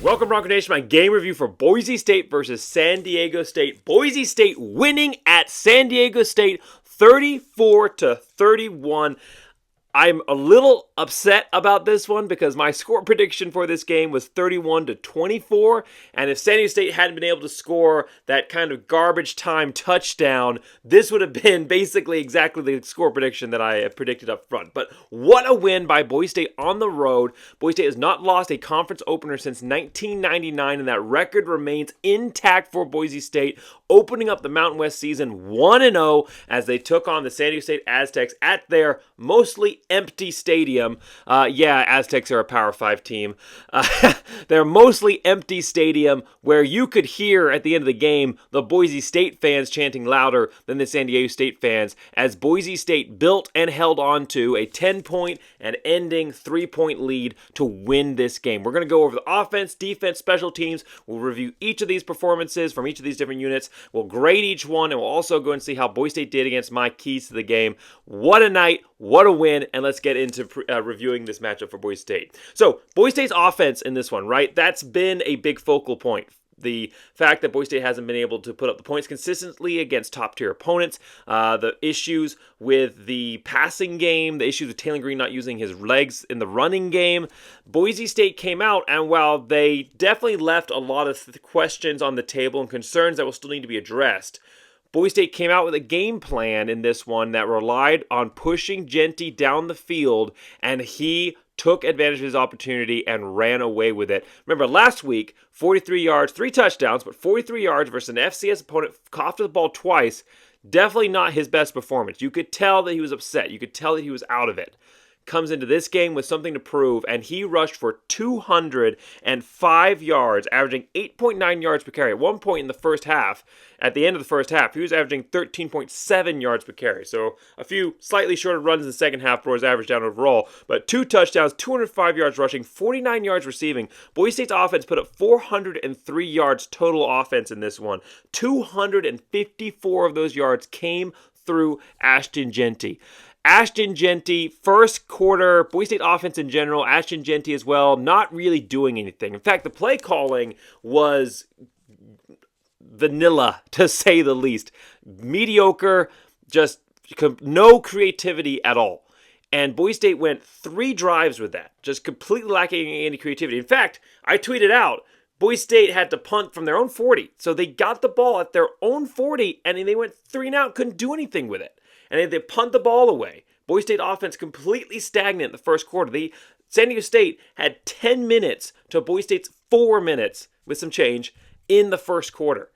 Welcome, Bronco Nation. My game review for Boise State versus San Diego State. Boise State winning at San Diego State 34-31. I'm a little upset about this one because my score prediction for this game was 31-24, and if San Diego State hadn't been able to score that kind of garbage time touchdown, this would have been basically exactly the score prediction that I predicted up front. But what a win by Boise State on the road. Boise State has not lost a conference opener since 1999, and that record remains intact for Boise State, opening up the Mountain West season 1-0 as they took on the San Diego State Aztecs at their mostly empty stadium. Aztecs are a Power 5 team. Their mostly empty stadium where you could hear at the end of the game the Boise State fans chanting louder than the San Diego State fans as Boise State built and held on to a 10-point and ending 3-point lead to win this game. We're going to go over the offense, defense, special teams. We'll review each of these performances from each of these different units. We'll grade each one, and we'll also go and see how Boise State did against my keys to the game. What a night, what a win, and let's get into reviewing this matchup for Boise State. So, Boise State's offense in this one, right? That's been a big focal point. The fact that Boise State hasn't been able to put up the points consistently against top-tier opponents, the issues with the passing game, the issues with Taylor Green not using his legs in the running game. Boise State came out, and while they definitely left a lot of questions on the table and concerns that will still need to be addressed, Boise State came out with a game plan in this one that relied on pushing Genty down the field, and he took advantage of his opportunity and ran away with it. Remember, last week, 43 yards, 3 touchdowns, but 43 yards versus an FCS opponent, coughed the ball twice. Definitely not his best performance. You could tell that he was upset. You could tell that he was out of it. Comes into this game with something to prove, and he rushed for 205 yards, averaging 8.9 yards per carry. At one point in the first half, at the end of the first half, he was averaging 13.7 yards per carry. So a few slightly shorter runs in the second half brought his average down overall, but 2 touchdowns, 205 yards rushing, 49 yards receiving. Boise State's offense put up 403 yards total offense in this one. 254 of those yards came through Ashton Genty. Ashton Genty, first quarter, Boise State offense in general, Ashton Genty as well, not really doing anything. In fact, the play calling was vanilla, to say the least. Mediocre, just no creativity at all. And Boise State went 3 drives with that, just completely lacking any creativity. In fact, I tweeted out, Boise State had to punt from their own 40. So they got the ball at their own 40, and they went 3 and out, couldn't do anything with it. And they punt the ball away. Boise State offense completely stagnant in the first quarter. San Diego State had 10 minutes to Boise State's 4 minutes with some change in the first quarter.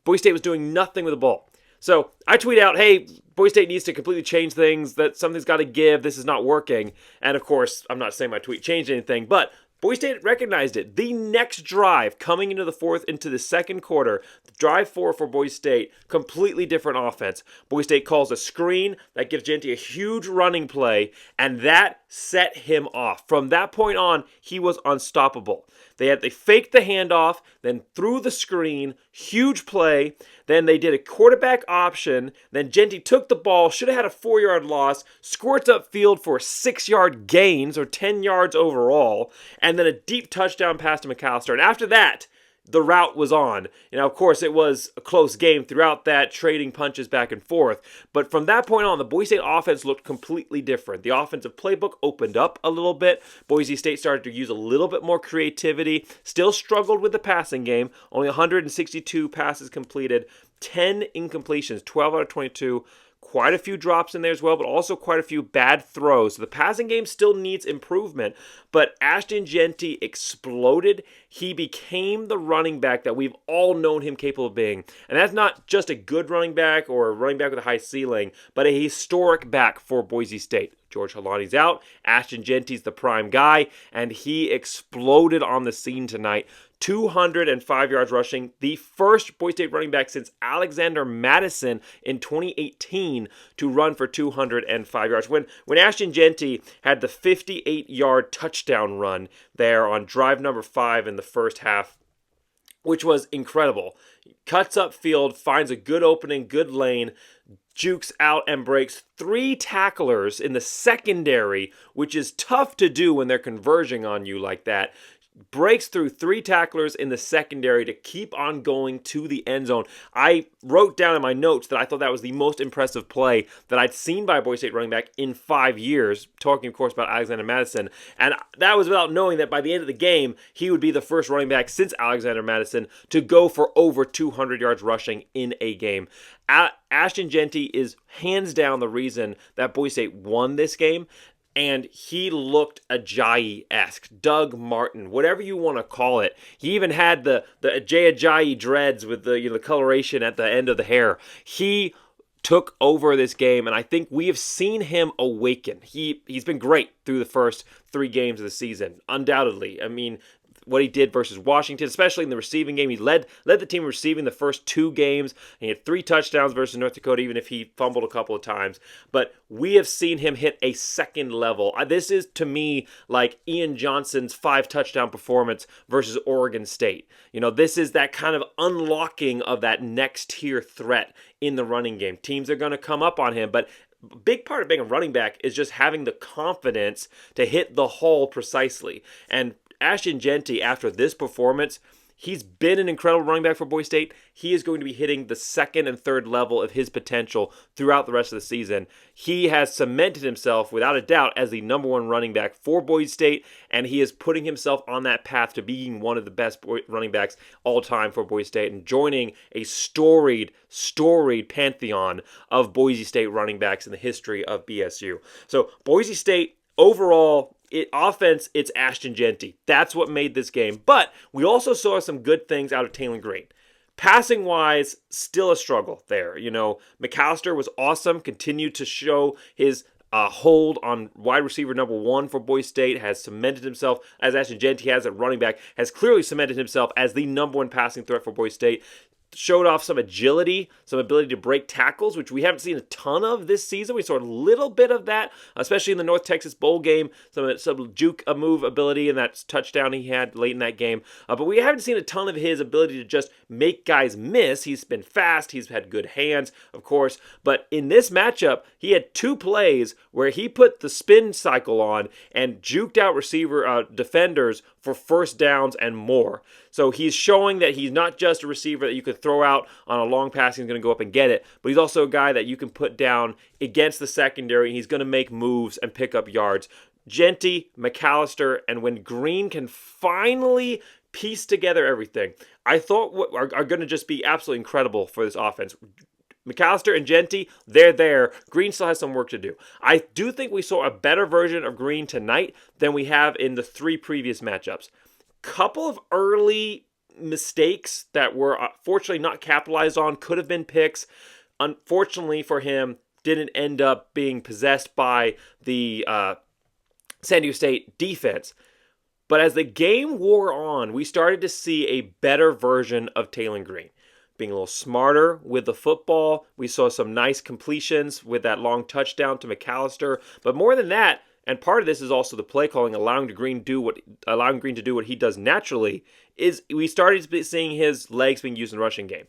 Boise State was doing nothing with the ball. So I tweet out, hey, Boise State needs to completely change things, that something's got to give, this is not working. And of course, I'm not saying my tweet changed anything, but Boise State recognized it. The next drive coming into the second quarter, drive 4 for Boise State, completely different offense. Boise State calls a screen that gives Genty a huge running play, and that set him off. From that point on, he was unstoppable. They faked the handoff, then threw the screen, huge play. Then they did a quarterback option. Then Genty took the ball, should have had a 4-yard loss, squirts upfield for 6-yard gains, or 10 yards overall, and then a deep touchdown pass to McAllister. And after that, the route was on. Of course, it was a close game throughout that, trading punches back and forth. But from that point on, the Boise State offense looked completely different. The offensive playbook opened up a little bit. Boise State started to use a little bit more creativity. Still struggled with the passing game. Only 162 passes completed, 10 incompletions, 12 out of 22. Quite a few drops in there as well, but also quite a few bad throws. So the passing game still needs improvement, but Ashton Genty exploded. He became the running back that we've all known him capable of being. And that's not just a good running back or a running back with a high ceiling, but a historic back for Boise State. George Halani's out. Ashton Genty's the prime guy, and he exploded on the scene tonight. 205 yards rushing, the first Boise State running back since Alexander Madison in 2018 to run for 205 yards. When Ashton Genty had the 58-yard touchdown run there on drive number 5 in the first half, which was incredible. Cuts up field, finds a good opening, good lane, jukes out and breaks 3 tacklers in the secondary, which is tough to do when they're converging on you like that. breaks through 3 tacklers in the secondary to keep on going to the end zone. I wrote down in my notes that I thought that was the most impressive play that I'd seen by a Boise State running back in 5 years, talking, of course, about Alexander Madison. And that was without knowing that by the end of the game, he would be the first running back since Alexander Madison to go for over 200 yards rushing in a game. Ashton Jeanty is hands down the reason that Boise State won this game. And he looked Ajayi-esque, Doug Martin, whatever you want to call it. He even had the Jay Ajayi dreads with the coloration at the end of the hair. He took over this game, and I think we have seen him awaken. He's been great through the first 3 games of the season, undoubtedly. I mean, what he did versus Washington, especially in the receiving game. He led the team receiving the first 2 games. He had 3 touchdowns versus North Dakota, even if he fumbled a couple of times. But we have seen him hit a second level. This is, to me, like Ian Johnson's 5-touchdown performance versus Oregon State. This is that kind of unlocking of that next tier threat in the running game. Teams are going to come up on him, but a big part of being a running back is just having the confidence to hit the hole precisely. And Ashton Jeanty, after this performance, he's been an incredible running back for Boise State. He is going to be hitting the 2nd and 3rd level of his potential throughout the rest of the season. He has cemented himself, without a doubt, as the number 1 running back for Boise State, and he is putting himself on that path to being one of the best running backs all time for Boise State and joining a storied pantheon of Boise State running backs in the history of BSU. So Boise State, overall, offense, it's Ashton Jeanty. That's what made this game. But we also saw some good things out of Taylor Green. Passing-wise, still a struggle there. McAllister was awesome, continued to show his hold on wide receiver number 1 for Boise State, has cemented himself, as Ashton Jeanty has at running back, has clearly cemented himself as the number 1 passing threat for Boise State. Showed off some agility, some ability to break tackles, which we haven't seen a ton of this season. We saw a little bit of that, especially in the North Texas Bowl game, some juke move ability and that touchdown he had late in that game. But we haven't seen a ton of his ability to just make guys miss. He's been fast. He's had good hands, of course. But in this matchup, he had 2 plays where he put the spin cycle on and juked out defenders for first downs and more. So he's showing that he's not just a receiver that you could throw out on a long pass, he's going to go up and get it, but he's also a guy that you can put down against the secondary, and he's going to make moves and pick up yards. Jeanty, McAllister, and when Green can finally piece together everything, I thought what are going to just be absolutely incredible for this offense. McAllister and Jeanty, they're there. Green still has some work to do. I do think we saw a better version of Green tonight than we have in the 3 previous matchups. Couple of early mistakes that were fortunately not capitalized on, could have been picks. Unfortunately for him, didn't end up being possessed by the San Diego State defense. But as the game wore on, we started to see a better version of Taylor Green. Being a little smarter with the football. We saw some nice completions with that long touchdown to McAllister. But more than that, and part of this is also the play calling, allowing Green to do what he does naturally, is we started seeing his legs being used in the rushing game.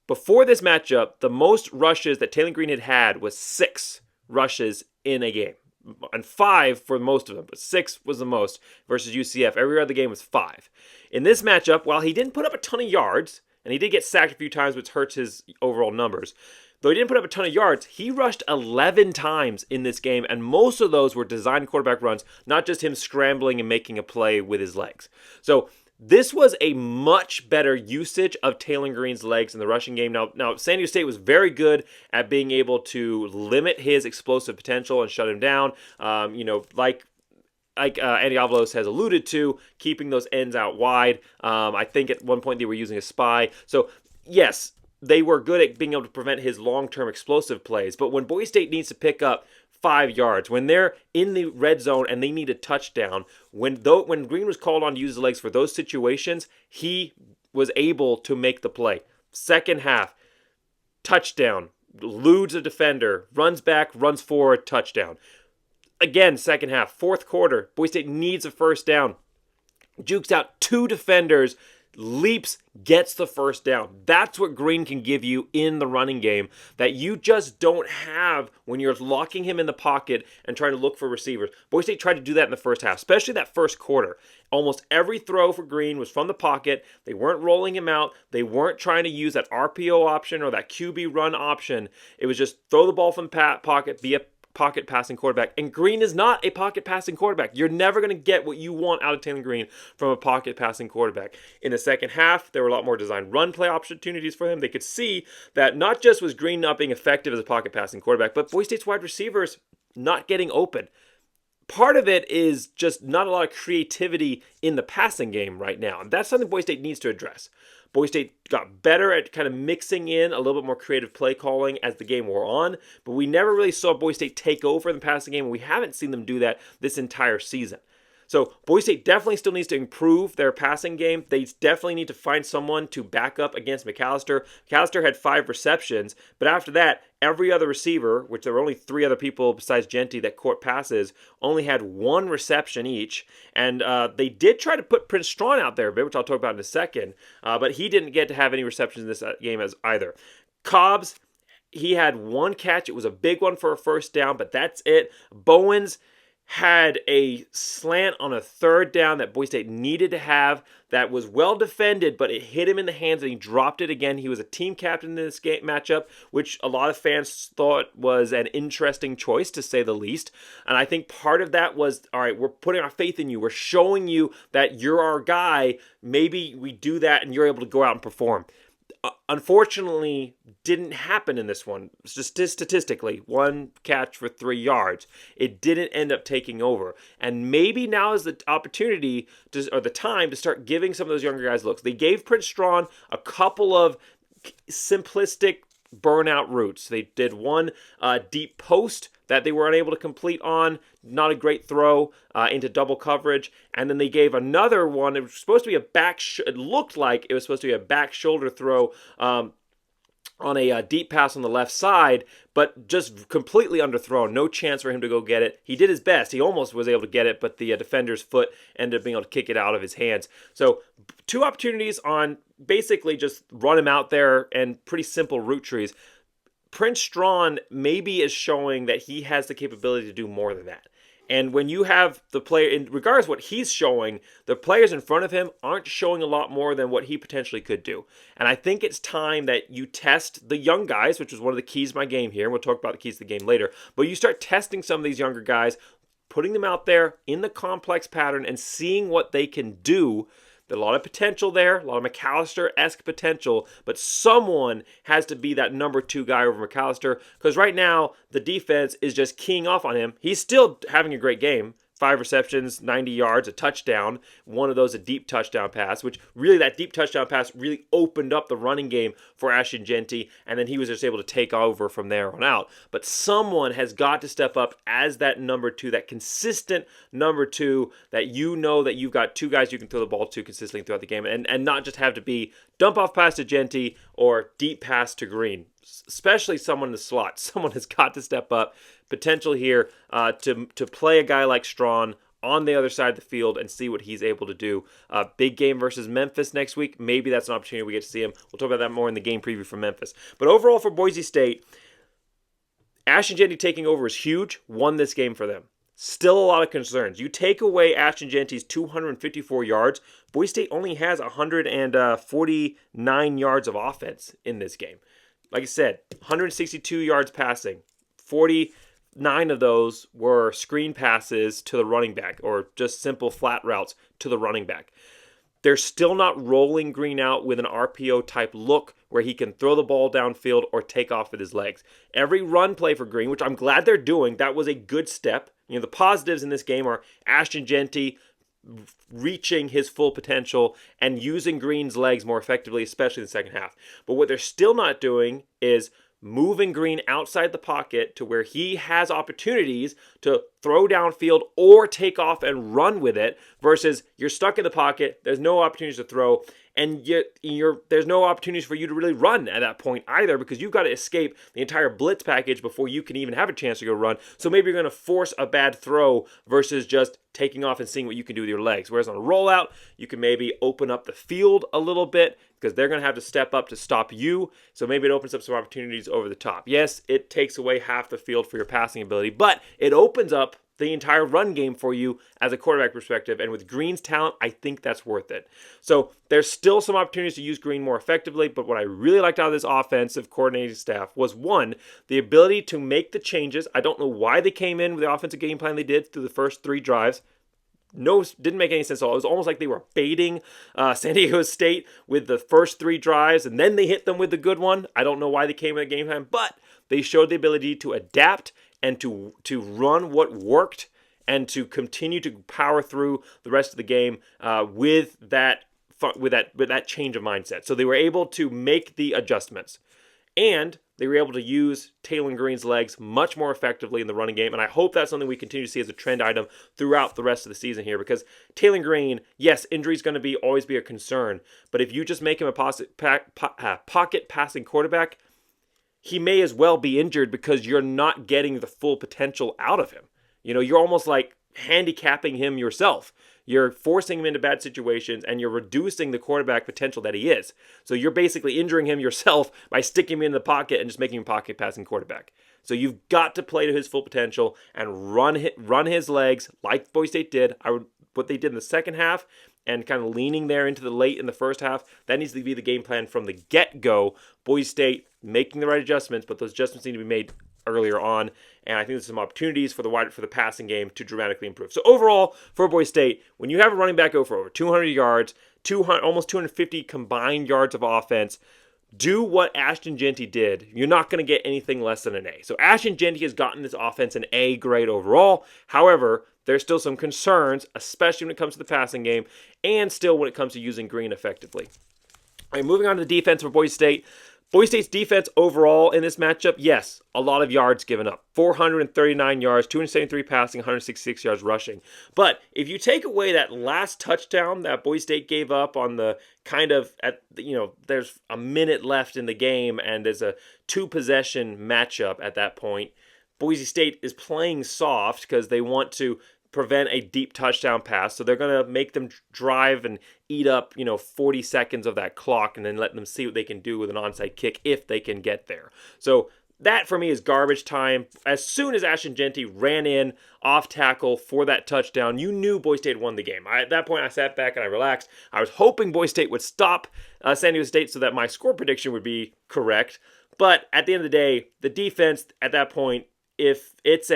Before this matchup, the most rushes that Taylor Green had was 6 rushes in a game. And 5 for most of them, but 6 was the most versus UCF. Every other game was 5. In this matchup, while he didn't put up a ton of yards, and he did get sacked a few times, which hurts his overall numbers, though he didn't put up a ton of yards, he rushed 11 times in this game, and most of those were designed quarterback runs, not just him scrambling and making a play with his legs. So this was a much better usage of Taylor Green's legs in the rushing game. Now San Diego State was very good at being able to limit his explosive potential and shut him down. Like Andy Avalos has alluded to, keeping those ends out wide. I think at one point they were using a spy. So yes, they were good at being able to prevent his long-term explosive plays. But when Boise State needs to pick up 5 yards, when they're in the red zone and they need a touchdown, when Green was called on to use his legs for those situations, he was able to make the play. Second half, touchdown, eludes a defender, runs back, runs forward, touchdown. Again, second half, fourth quarter, Boise State needs a first down. Jukes out 2 defenders, leaps, gets the first down. That's what Green can give you in the running game that you just don't have when you're locking him in the pocket and trying to look for receivers. Boise State tried to do that in the first half, especially that first quarter. Almost every throw for Green was from the pocket. They weren't rolling him out. They weren't trying to use that RPO option or that QB run option. It was just throw the ball from the pocket, be a pocket passing quarterback. And Green is not a pocket passing quarterback. You're never going to get what you want out of Taylor Green from a pocket passing quarterback. In the second half, there were a lot more designed run play opportunities for him. They could see that not just was Green not being effective as a pocket passing quarterback, but Boise State's wide receivers not getting open. Part of it is just not a lot of creativity in the passing game right now. And that's something Boise State needs to address. Boise State got better at kind of mixing in a little bit more creative play calling as the game wore on, but we never really saw Boise State take over in the passing game, and we haven't seen them do that this entire season. So Boise State definitely still needs to improve their passing game. They definitely need to find someone to back up against McAllister. McAllister had 5 receptions, but after that, every other receiver, which there were only 3 other people besides Genty that caught passes, only had 1 reception each. And they did try to put Prince Strawn out there a bit, which I'll talk about in a second, but he didn't get to have any receptions in this game as either. Cobbs, he had 1 catch. It was a big one for a first down, but that's it. Bowens had a slant on a 3rd down that Boise State needed to have that was well defended, but it hit him in the hands and he dropped it again. He was a team captain in this game matchup, which a lot of fans thought was an interesting choice, to say the least. And I think part of that was, all right, we're putting our faith in you. We're showing you that you're our guy. Maybe we do that and you're able to go out and perform. Unfortunately, didn't happen in this one. Just statistically, 1 catch for 3 yards. It didn't end up taking over. And maybe now is the opportunity or the time to start giving some of those younger guys looks. They gave Prince Strawn a couple of simplistic burnout routes. They did 1 deep post that they were unable to complete on, not a great throw into double coverage, and then they gave another one. It was supposed to be it looked like it was supposed to be a back shoulder throw on a deep pass on the left side, but just completely underthrown. No chance for him to go get it. He did his best. He almost was able to get it, but the defender's foot ended up being able to kick it out of his hands. So 2 opportunities on basically just run him out there and pretty simple route trees. Prince Strawn maybe is showing that he has the capability to do more than that. And when you have the player, in regards to what he's showing, the players in front of him aren't showing a lot more than what he potentially could do. And I think it's time that you test the young guys, which is one of the keys to my game here. And we'll talk about the keys to the game later. But you start testing some of these younger guys, putting them out there in the complex pattern and seeing what they can do. There's a lot of potential there, a lot of McAllister-esque potential, but someone has to be that number 2 guy over McAllister, because right now the defense is just keying off on him. He's still having a great game. 5 receptions, 90 yards, a touchdown. One of those a deep touchdown pass, which really that deep touchdown pass really opened up the running game for Ashton Genty, and then he was just able to take over from there on out. But someone has got to step up as that number 2, that consistent number 2, that you know that you've got 2 guys you can throw the ball to consistently throughout the game, and not just have to be dump off pass to Genty or deep pass to Green. Especially someone in the slot. Someone has got to step up. Potential here to play a guy like Strawn on the other side of the field and see what he's able to do. Big game versus Memphis next week. Maybe that's an opportunity we get to see him. We'll talk about that more in the game preview for Memphis. But overall for Boise State, Ashton Genty taking over is huge. Won this game for them. Still a lot of concerns. You take away Ashton Genty's 254 yards, Boise State only has 149 yards of offense in this game. Like I said, 162 yards passing. 49 of those were screen passes to the running back or just simple flat routes to the running back. They're still not rolling Green out with an RPO type look where he can throw the ball downfield or take off with his legs. Every run play for Green, which I'm glad they're doing, that was a good step. The positives in this game are Ashton Genty reaching his full potential and using Green's legs more effectively, especially in the second half. But what they're still not doing is moving Green outside the pocket to where he has opportunities to throw downfield or take off and run with it versus you're stuck in the pocket, there's no opportunities to throw, and there's no opportunities for you to really run at that point either, because you've got to escape the entire blitz package before you can even have a chance to go run. So maybe you're going to force a bad throw versus just taking off and seeing what you can do with your legs. Whereas on a rollout, you can maybe open up the field a little bit because they're going to have to step up to stop you. So maybe it opens up some opportunities over the top. Yes, it takes away half the field for your passing ability, but it opens up the entire run game for you as a quarterback perspective. And with Green's talent, I think that's worth it. So there's still some opportunities to use Green more effectively, but what I really liked out of this offensive coordinating staff was, one, the ability to make the changes. I don't know why they came in with the offensive game plan they did through the first 3 drives. No, didn't make any sense at all. It was almost like they were baiting San Diego State with the first 3 drives, and then they hit them with the good one. I don't know why they came with the game plan, but they showed the ability to adapt and to run what worked and to continue to power through the rest of the game with that change of mindset. So they were able to make the adjustments, and they were able to use Taylor Green's legs much more effectively in the running game. And I hope that's something we continue to see as a trend item throughout the rest of the season here, because Taylor Green, yes, injury is going to always be a concern, but if you just make him a pocket passing quarterback, he may as well be injured because you're not getting the full potential out of him. You're almost like handicapping him yourself. You're forcing him into bad situations, and you're reducing the quarterback potential that he is. So you're basically injuring him yourself by sticking him in the pocket and just making him a pocket passing quarterback. So you've got to play to his full potential and run his legs like Boise State did. What they did in the second half, and kind of leaning there into the late in the first half, that needs to be the game plan from the get-go. Boise State making the right adjustments, but those adjustments need to be made earlier on, and I think there's some opportunities for the passing game to dramatically improve. So overall, for Boise State, when you have a running back go for over 200 yards, almost 250 combined yards of offense, do what Ashton Jeanty did. You're not going to get anything less than an A. So Ashton Jeanty has gotten this offense an A grade overall. However, there's still some concerns, especially when it comes to the passing game, and still when it comes to using Green effectively. All right, moving on to the defense for Boise State. Boise State's defense overall in this matchup, yes, a lot of yards given up. 439 yards, 273 passing, 166 yards rushing. But if you take away that last touchdown that Boise State gave up on the there's a minute left in the game and there's a 2-possession matchup at that point, Boise State is playing soft because they want to prevent a deep touchdown pass. So they're going to make them drive and eat up, 40 seconds of that clock and then let them see what they can do with an onside kick if they can get there. So that for me is garbage time. As soon as Ashton Jeanty ran in off tackle for that touchdown, you knew Boise State won the game. At that point, I sat back and I relaxed. I was hoping Boise State would stop San Diego State so that my score prediction would be correct. But at the end of the day, the defense at that point, if it's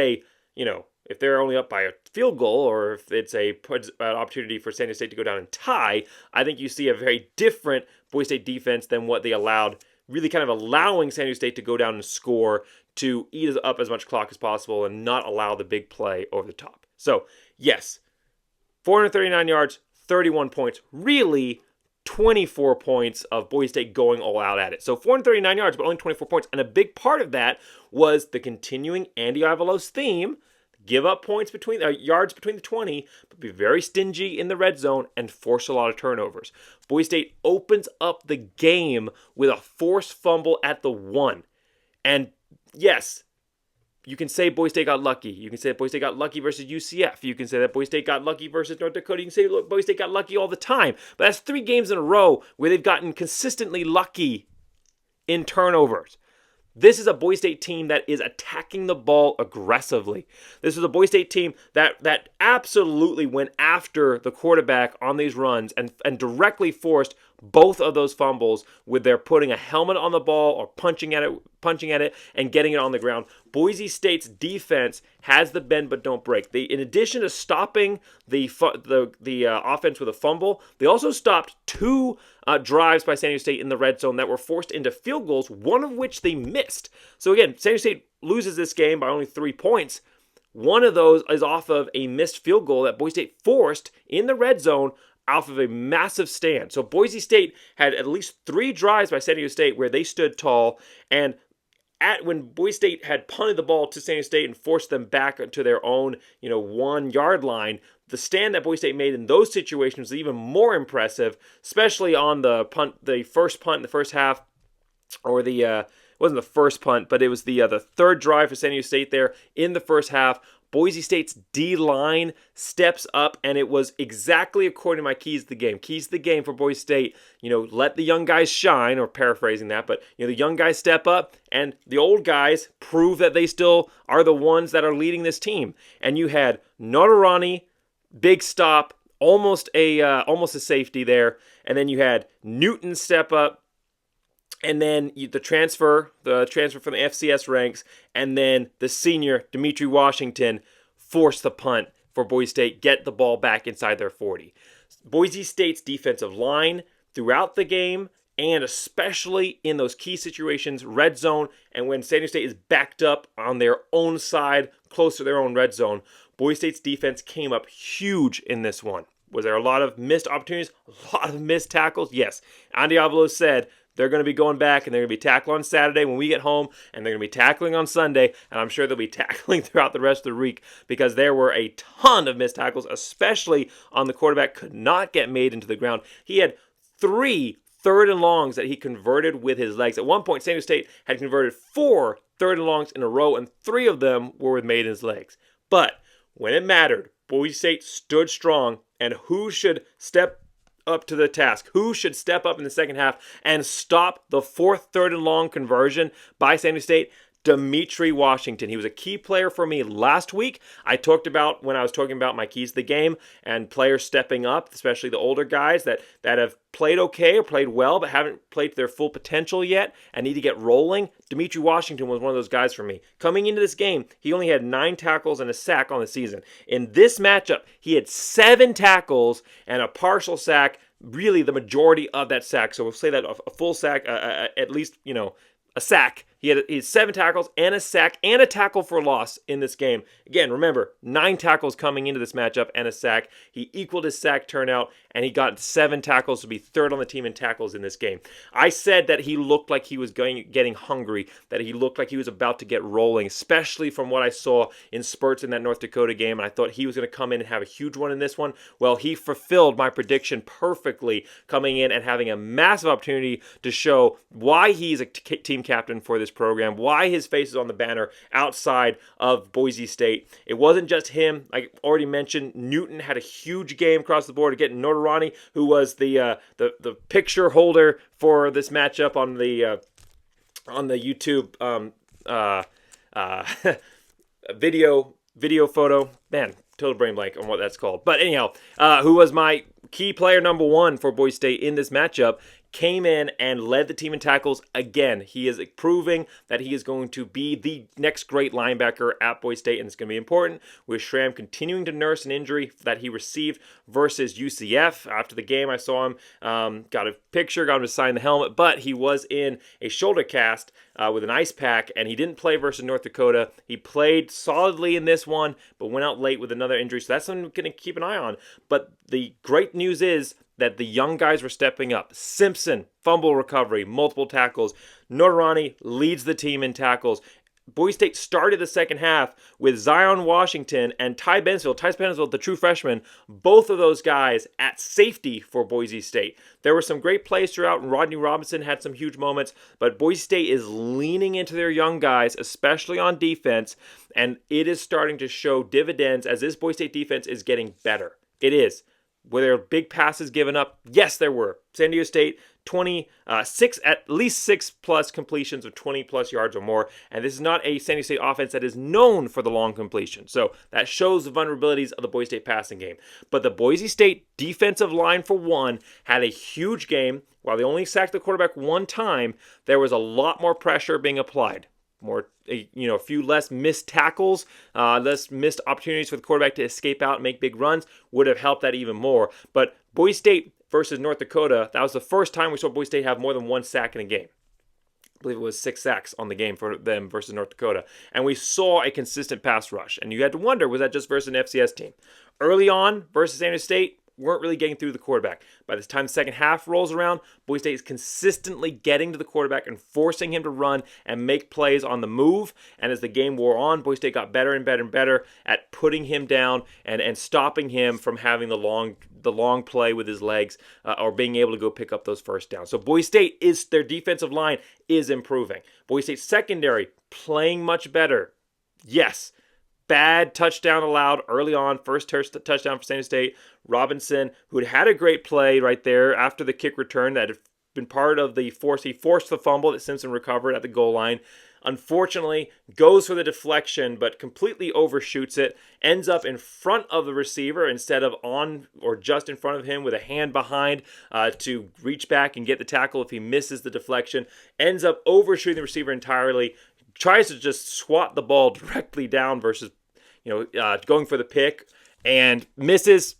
if they're only up by a field goal or if it's an opportunity for San Diego State to go down and tie, I think you see a very different Boise State defense than what they allowed, really kind of allowing San Diego State to go down and score to eat up as much clock as possible and not allow the big play over the top. So, yes, 439 yards, 31 points, really 24 points of Boise State going all out at it. So 439 yards, but only 24 points. And a big part of that was the continuing Andy Avalos theme. Give up points yards between the 20, but be very stingy in the red zone and force a lot of turnovers. Boise State opens up the game with a forced fumble at the 1. And yes, you can say Boise State got lucky. You can say that Boise State got lucky versus UCF. You can say that Boise State got lucky versus North Dakota. You can say Boise State got lucky all the time. But that's 3 games in a row where they've gotten consistently lucky in turnovers. This is a Boise State team that is attacking the ball aggressively. This is a Boise State team that absolutely went after the quarterback on these runs and directly forced both of those fumbles with their putting a helmet on the ball or punching at it and getting it on the ground. Boise State's defense has the bend but don't break. In addition to stopping the offense with a fumble, they also stopped 2 drives by San Diego State in the red zone that were forced into field goals, one of which they missed. So again, San Diego State loses this game by only 3 points. One of those is off of a missed field goal that Boise State forced in the red zone off of a massive stand. So Boise State had at least 3 drives by San Diego State where they stood tall, and when Boise State had punted the ball to San Diego State and forced them back to their own, 1 yard line, the stand that Boise State made in those situations was even more impressive, especially on the first punt in the first half, or it wasn't the first punt, but it was the third drive for San Diego State there in the first half. Boise State's D-line steps up, and it was exactly according to my keys to the game. Keys to the game for Boise State, let the young guys shine, or paraphrasing that, but the young guys step up, and the old guys prove that they still are the ones that are leading this team. And you had Notarani, big stop, almost a safety there, and then you had Newton step up, and then the transfer from the FCS ranks, and then the senior, Dimitri Washington, forced the punt for Boise State, get the ball back inside their 40. Boise State's defensive line throughout the game, and especially in those key situations, red zone, and when San Diego State is backed up on their own side, close to their own red zone, Boise State's defense came up huge in this one. Was there a lot of missed opportunities? A lot of missed tackles? Yes. Andy Avalo said they're going to be going back, and they're going to be tackling on Saturday when we get home, and they're going to be tackling on Sunday, and I'm sure they'll be tackling throughout the rest of the week, because there were a ton of missed tackles, especially on the quarterback, could not get made into the ground. He had 3 third and longs that he converted with his legs. At one point, San Diego State had converted 4 third and longs in a row, and 3 of them were made in his legs. But when it mattered, Boise State stood strong, and who should step up to the task? Who should step up in the second half and stop the 4th third and long conversion by San Diego State? Dimitri Washington. He was a key player for me last week. I talked about when I was talking about my keys to the game and players stepping up, especially the older guys that have played okay or played well but haven't played to their full potential yet and need to get rolling. Dimitri Washington was one of those guys for me. Coming into this game, he only had 9 tackles and a sack on the season. In this matchup, he had 7 tackles and a partial sack, really the majority of that sack. So we'll say that a full sack, at least, a sack. He had 7 tackles and a sack and a tackle for loss in this game. Again, remember, 9 tackles coming into this matchup and a sack. He equaled his sack turnout, and he got 7 tackles to be 3rd on the team in tackles in this game. I said that he looked like he was getting hungry, that he looked like he was about to get rolling, especially from what I saw in spurts in that North Dakota game, and I thought he was going to come in and have a huge one in this one. Well, he fulfilled my prediction perfectly, coming in and having a massive opportunity to show why he's a team captain for this program, why his face is on the banner outside of Boise State. It wasn't just him. Like I already mentioned, Newton had a huge game across the board to get Notarani, who was the picture holder for this matchup on the YouTube video photo. Man, total brain blank on what that's called. But anyhow, who was my key player number 1 for Boise State in this matchup, came in and led the team in tackles again. He is proving that he is going to be the next great linebacker at Boise State, and it's going to be important with Schramm continuing to nurse an injury that he received versus UCF. After the game, I saw him, got a picture, got him to sign the helmet, but he was in a shoulder cast with an ice pack, and he didn't play versus North Dakota. He played solidly in this one, but went out late with another injury, so that's something we're going to keep an eye on. But the great news is that the young guys were stepping up. Simpson, fumble recovery, multiple tackles. Notarani leads the team in tackles. Boise State started the second half with Zion Washington and Ty Bensfield, the true freshman, both of those guys at safety for Boise State. There were some great plays throughout, and Rodney Robinson had some huge moments, but Boise State is leaning into their young guys, especially on defense, and it is starting to show dividends as this Boise State defense is getting better. It is. Were there big passes given up? Yes, there were. San Diego State, at least 6 plus completions of 20 plus yards or more. And this is not a San Diego State offense that is known for the long completion. So that shows the vulnerabilities of the Boise State passing game. But the Boise State defensive line, for one, had a huge game. While they only sacked the quarterback 1 time, there was a lot more pressure being applied. A few less missed tackles, less missed opportunities for the quarterback to escape out and make big runs would have helped that even more. But Boise State versus North Dakota, that was the first time we saw Boise State have more than 1 sack in a game. I believe it was 6 sacks on the game for them versus North Dakota. And we saw a consistent pass rush. And you had to wonder, was that just versus an FCS team? Early on versus San Diego State, weren't really getting through the quarterback. By the time the second half rolls around, Boise State is consistently getting to the quarterback and forcing him to run and make plays on the move. And as the game wore on, Boise State got better and better and better at putting him down and stopping him from having the long play with his legs or being able to go pick up those first downs. So Boise State, their defensive line is improving. Boise State secondary playing much better. Yes. Bad touchdown allowed early on. First touchdown for San Diego State. Robinson, who had a great play right there after the kick return that had been part of the force. He forced the fumble that Simpson recovered at the goal line. Unfortunately, goes for the deflection, but completely overshoots it. Ends up in front of the receiver instead of on or just in front of him with a hand behind to reach back and get the tackle if he misses the deflection. Ends up overshooting the receiver entirely. Tries to just swat the ball directly down versus, going for the pick, and misses.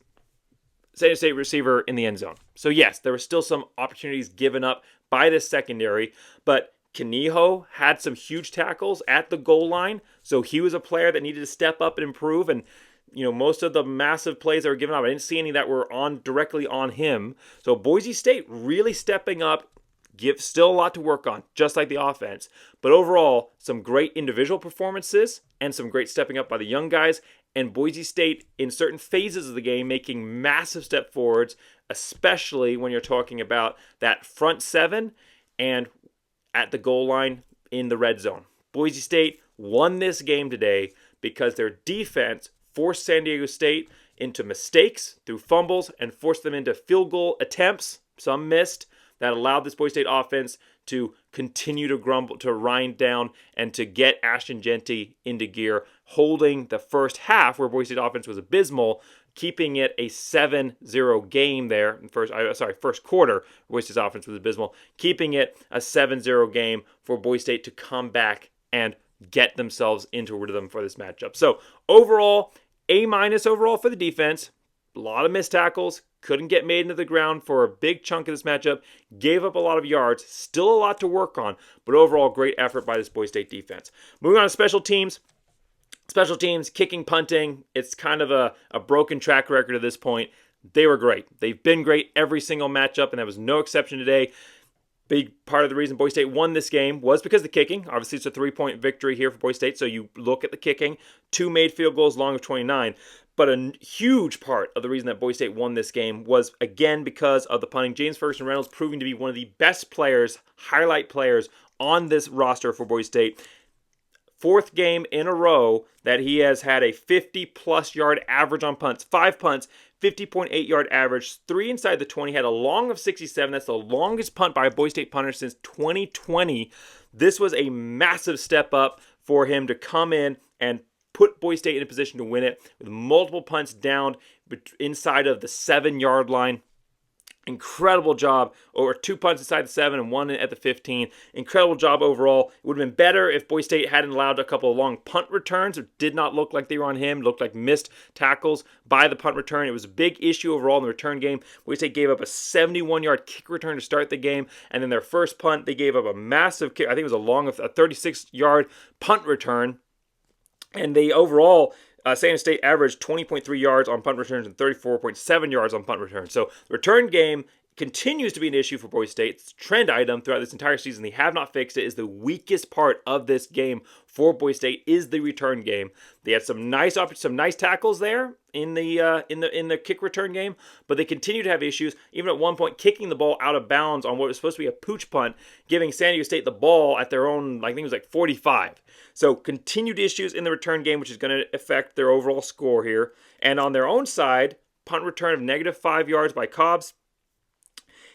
San Diego State receiver in the end zone. So yes, there were still some opportunities given up by the secondary, but Kaniho had some huge tackles at the goal line, so he was a player that needed to step up and improve. And most of the massive plays that were given up, I didn't see any that were directly on him. So Boise State really stepping up. Still a lot to work on, just like the offense. But overall, some great individual performances and some great stepping up by the young guys. And Boise State, in certain phases of the game, making massive step forwards, especially when you're talking about that front seven and at the goal line in the red zone. Boise State won this game today because their defense forced San Diego State into mistakes through fumbles and forced them into field goal attempts, some missed, that allowed this Boise State offense to continue to grumble, to grind down, and to get Ashton Jeanty into gear, holding the first half where Boise State offense was abysmal, keeping it a 7-0 game there. First quarter, Boise State's offense was abysmal, keeping it a 7-0 game for Boise State to come back and get themselves into rhythm for this matchup. So overall, A- overall for the defense. A lot of missed tackles. Couldn't get made into the ground for a big chunk of this matchup. Gave up a lot of yards. Still a lot to work on. But overall, great effort by this Boise State defense. Moving on to special teams. Special teams, kicking, punting. It's kind of a broken track record at this point. They were great. They've been great every single matchup, and that was no exception today. Big part of the reason Boise State won this game was because of the kicking. Obviously, it's a 3-point victory here for Boise State, so you look at the kicking. 2 made field goals, long of 29. But a huge part of the reason that Boise State won this game was, again, because of the punting. James Ferguson Reynolds proving to be one of the best players, highlight players on this roster for Boise State. 4th game in a row that he has had a 50-plus yard average on punts. 5 punts, 50.8 yard average, 3 inside the 20. Had a long of 67. That's the longest punt by a Boise State punter since 2020. This was a massive step up for him to come in and put Boise State in a position to win it with multiple punts down inside of the 7-yard line. Incredible job. Over 2 punts inside the 7 and 1 at the 15. Incredible job overall. It would have been better if Boise State hadn't allowed a couple of long punt returns. It did not look like they were on him. It looked like missed tackles by the punt return. It was a big issue overall in the return game. Boise State gave up a 71-yard kick return to start the game. And then their first punt, they gave up a massive kick. I think it was a long of a 36-yard punt return. And they overall, San Diego State averaged 20.3 yards on punt returns and 34.7 yards on punt returns. So the return game continues to be an issue for Boise State. It's a trend item throughout this entire season. They have not fixed it. Is the weakest part of this game for Boise State is the return game. They had some nice tackles there in the kick return game, but they continue to have issues. Even at one point, kicking the ball out of bounds on what was supposed to be a pooch punt, giving San Diego State the ball at their own, I think it was like 45. So continued issues in the return game, which is going to affect their overall score here. And on their own side, punt return of -5 yards by Cobbs.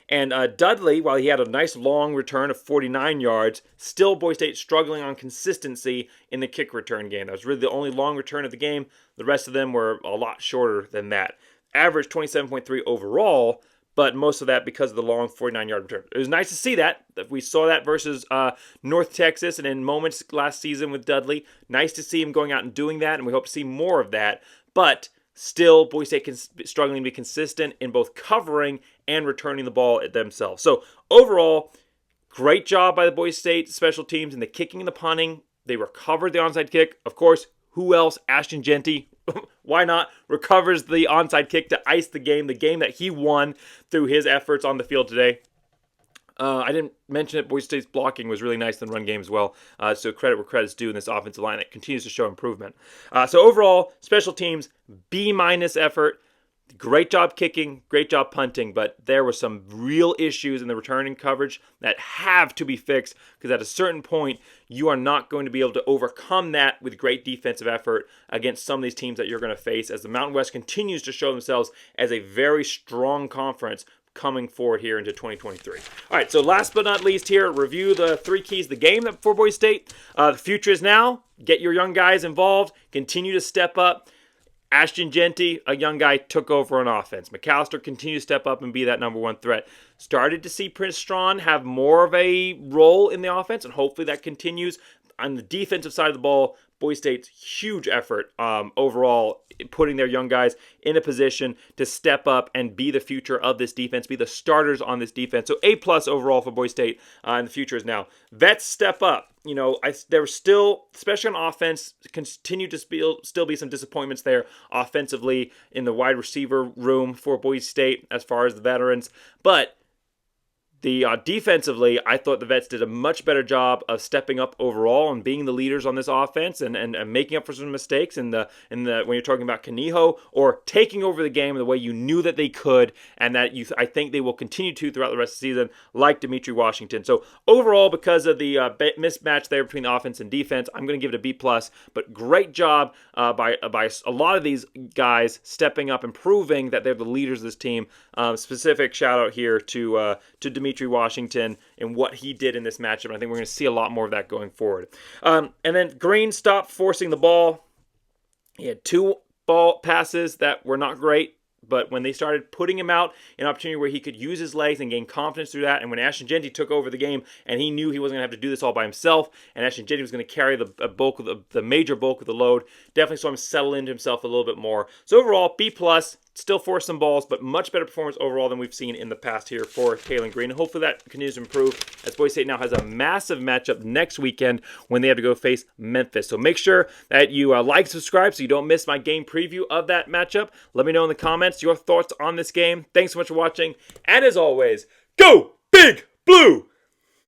And Dudley, while he had a nice long return of 49 yards, still Boise State struggling on consistency in the kick return game. That was really the only long return of the game. The rest of them were a lot shorter than that. Average 27.3 overall, but most of that because of the long 49-yard return. It was nice to see that. We saw that versus North Texas and in moments last season with Dudley. Nice to see him going out and doing that, and we hope to see more of that. But still, Boise State struggling to be consistent in both covering and returning the ball themselves. So overall, great job by the Boise State special teams in the kicking and the punting. They recovered the onside kick. Of course, who else? Ashton Jeanty why not, recovers the onside kick to ice the game that he won through his efforts on the field today. I didn't mention it. Boise State's blocking was really nice in the run game as well. So credit where credit's due in this offensive line that continues to show improvement. So overall, special teams, B- effort. Great job kicking, great job punting, but there were some real issues in the returning coverage that have to be fixed, because at a certain point, you are not going to be able to overcome that with great defensive effort against some of these teams that you're going to face as the Mountain West continues to show themselves as a very strong conference coming forward here into 2023. All right, so last but not least here, review the 3 keys of the game for Boise State. The future is now. Get your young guys involved. Continue to step up. Ashton Jeanty, a young guy, took over on offense. McAllister continued to step up and be that number 1 threat. Started to see Prince Strawn have more of a role in the offense, and hopefully that continues. On the defensive side of the ball, Boise State's huge effort overall, putting their young guys in a position to step up and be the future of this defense, be the starters on this defense. So A+ overall for Boise State, and the future is now. Vets step up. You know, there were still, especially on offense, continue to still be some disappointments there offensively in the wide receiver room for Boise State as far as the veterans. But defensively, I thought the vets did a much better job of stepping up overall and being the leaders on this offense and making up for some mistakes in the when you're talking about Kaniho, or taking over the game the way you knew that they could, and that I think they will continue to throughout the rest of the season, like Dimitri Washington. So overall, because of the mismatch there between the offense and defense, I'm going to give it a B+. But great job by a lot of these guys stepping up and proving that they're the leaders of this team. Specific shout out here to Dimitri Washington and what he did in this matchup. And I think we're going to see a lot more of that going forward. And then Green stopped forcing the ball. He had 2 ball passes that were not great, but when they started putting him out an opportunity where he could use his legs and gain confidence through that, and when Ashton Jeanty took over the game and he knew he wasn't going to have to do this all by himself, and Ashton Jeanty was going to carry the major bulk of the load, definitely saw him settle into himself a little bit more. So overall, B+. Still forced some balls, but much better performance overall than we've seen in the past here for Kalen Green. And hopefully that continues to improve, as Boise State now has a massive matchup next weekend when they have to go face Memphis. So make sure that you like, subscribe, so you don't miss my game preview of that matchup. Let me know in the comments your thoughts on this game. Thanks so much for watching, and as always, go Big Blue!